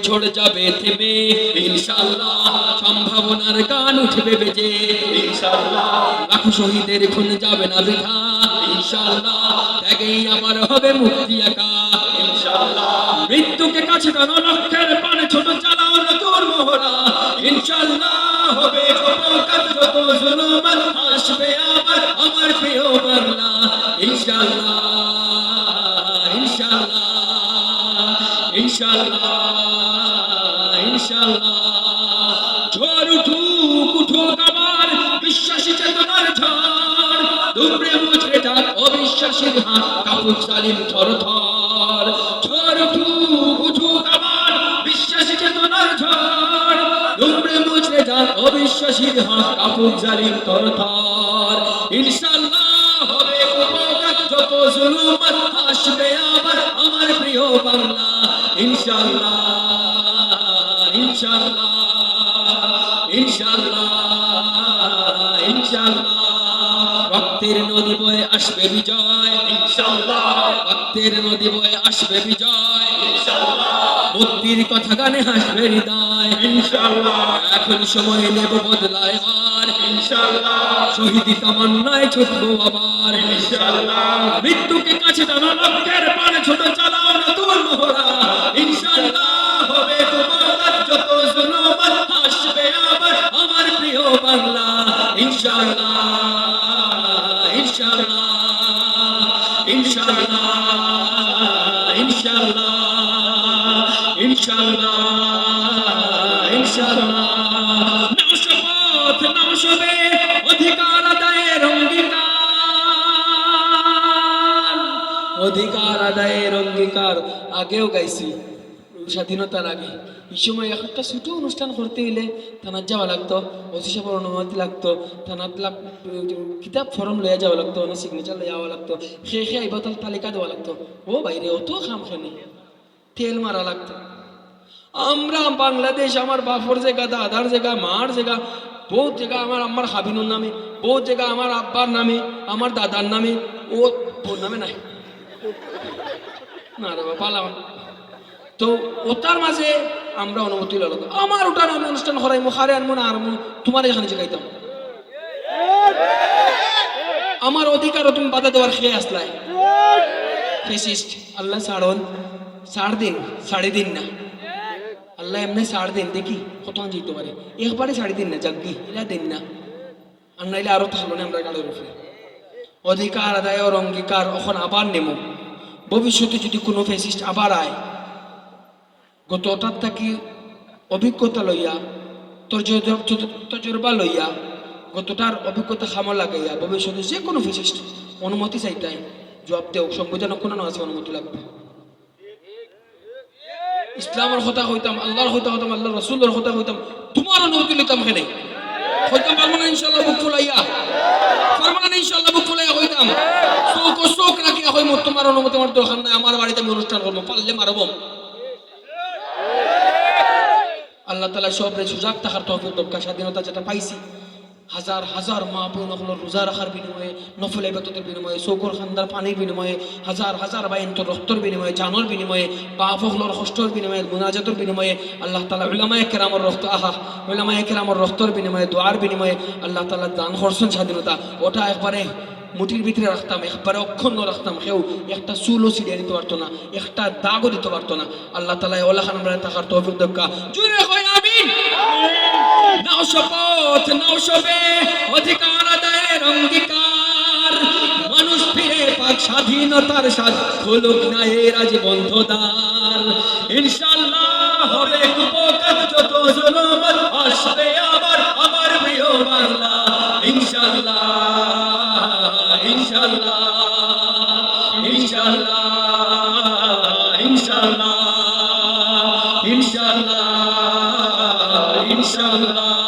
ঝড় যাবে থেমে ইনশাআল্লাহ, সম্ভাবনার গান উঠবে বেজে ইনশাআল্লাহ, লাখো শহীদের খুন যাবে না বৃথা ইনশাআল্লাহ, ত্যাগেই আমার হবে মুক্তি একা ইনশাআল্লাহ, মৃত্যুকে কাছে টানো লক্ষ্যের পানে ছোট চালাও নতুন মোহরা ইনশাআল্লাহ, হবে উপকার যত জুলুম আসবে আবার আমার প্রিয় বাংলা ইনশাআল্লাহ ইনশাআল্লাহ ইনশাআল্লাহ ইনশাআল্লাহ, ঝড় উঠুক আবার বিশ্বাসী চেতনার ঝড়, দুমড়ে মুচড়ে যাক অবিশ্বাসীর হাত কাঁপুক জালিম থরথর, ঝড় উঠুক আবার বিশ্বাসী চেতনার ঝড়, দুমড়ে মুচড়ে যাক অবিশ্বাসীর হাত কাঁপুক জালিম থরথর, ইনশাআল্লাহ হবে উপকার যত জুলুম আসবে আবার আমার প্রিয় বাংলা ইনশাআল্লাহ ইনশাআল্লাহ ইনশাআল্লাহ ইনশাআল্লাহ, রক্তের নদী বয়ে আসবে বিজয় ইনশাআল্লাহ, রক্তের নদী বয়ে আসবে বিজয় ইনশাআল্লাহ, মুক্তির কথা গানে হাসবে হৃদয় ইনশাআল্লাহ, এখন সময় নেব বদলায় আর ইনশাআল্লাহ, শহীদি তামান্নায় ছুটবো আবার ইনশাআল্লাহ, মৃত্যুকে কাছে টানো লক্ষ্যের পানে ছোট চালাও নতুন মোহরা ইনশাআল্লাহ, হবে উপকার যত জুলুম আসবে আবার আমার প্রিয় বাংলা ইনশাআল্লাহ ইনশাআল্লাহ ইনশাআল্লাহ ইনশাআল্লাহ ইনশাআল্লাহ ইনশাআল্লাহ, নাও শপথ নাও সবে অধিকার আদায়ের অঙ্গীকার, অধিকার আদায়ের অঙ্গীকার আগেও গাইছি স্বাধীনতার আগে। এই সময় একটা ছোট অনুষ্ঠান করতে হইলে থানার যাওয়া লাগতো, ওসি সাহেবের অনুমতি লাগতো, থানার কিতাব ফর্ম লইয়া যাওয়া লাগতো, না সিগনেচার লইয়া যাওয়া লাগতো, সে আইব তার তালিকা দেওয়া লাগতো। ও বাইরে অত খাম খানি তেল মারা লাগতো। আমরা বাংলাদেশ আমার বাপর জায়গা, দাদার জায়গা, মার জায়গা, বহুত জায়গা আমার আম্মার হাবিনুর নামে, বহুত জায়গা আমার আব্বার নামে, আমার দাদার নামে, ও ওর নামে নাই না রে বাবা পালাম। তো ওটার মাঝে আমরা অনুমতি লড়াম, আমার ওটার আমি অনুষ্ঠান করাই মুখারে আনবো না আনবো তোমার এখানে শিখাইতাম, আমার অধিকার তুমি বাধা দেওয়ার খেয়ে আসলাই ফেসিস্ট। আল্লাহ ছাড় দিন, ছাড়ি দিন না, আল্লাহ এমনি ছাড় দিন, দেখি কত যেতে পারে, একবারে ছাড়ি দিন না, জাগ্গি এলা দিন না, আর নাইলে আরো থাকলো না আমরা গাড়ির উপরে। অধিকার আদায়ের অঙ্গীকার এখন আবার নেব, ভবিষ্যতে যদি কোনো ফেসিস্ট আবার আয়, গতটার থাকি অভিজ্ঞতা লইয়া তজরবা লইয়া গতটার অভিজ্ঞতা খামা লাগাইয়া ভবিষ্যতে যে কোনো ফেসিস্ট অনুমতি চাইতাই জবাব দেও, সংবিধান কোনো আছে অনুমতি লাগবে। ইসলামের কথা হইতাম, আল্লাহর কথা হইতাম, আল্লাহ রসুলের কথা হইতাম, তোমার অনুমতি লইতাম এখানে হইতাম, পারবো না ইনশাল্লাহ বুক ফুলাইয়া, পারবো না ইনশাল্লাহ বুক ফুলাইয়া হইতাম, চোখ রাখিয়া হইম, তোমার অনুমতি আমার দরকার নাই, আমার বাড়িতে আমি অনুষ্ঠান করবো, পারলে মারব। আল্লাহ তাআলা সবরে সুজাগ থাকার তৌফিক দরকার। স্বাধীনতা যেটা পাইছি, হাজার হাজার মা বোন হলো রোজা রাখার বিনিময়ে, নফল ইবাদতের বিনিময়ে, চৌকর খান্দার পানির বিনিময়ে, হাজার হাজার বাইন্তর রক্তর বিনিময়ে, জানের বিনিময়ে, বাপ হলোর কষ্টর বিনিময়ে, মুনাজাতের বিনিময়ে আল্লাহ তাআলা উলামায়ে কেরামের রক্ত উলামায়ে কেরামের রক্তর বিনিময়ে, দোয়ার বিনিময়ে আল্লাহ তাআলা দান করছেন স্বাধীনতা। ওটা একবারে মুঠির ভিতরে রাখতাম, একবারে অক্ষুণ্ণ রাখতাম, কেউ একটা চুলও ছিড়িয়ে দিতে পারতো না, একটা দাগও দিতে পারতো না। আল্লাহ তাআলা ওলা খান আমরা থাকার তৌফিক দরকার। জুড়ে কই আমিন। নাও শপথ নাও সবে অধিকার আদায়ের অঙ্গীকার, মানুষ ফিরে পাক স্বাধীনতার স্বাদ, খুলুক না এর আজ বন্ধ দ্বার, ইনশাআল্লাহ হবে উপকার যত জুলুম আসবে আবার আমার প্রিয় বাংলা ইনশাআল্লাহ ইনশাআল্লাহ ইনশাআল্লাহ ইনশাআল্লাহ ইনশাআল্লাহ ইনশাআল্লাহ।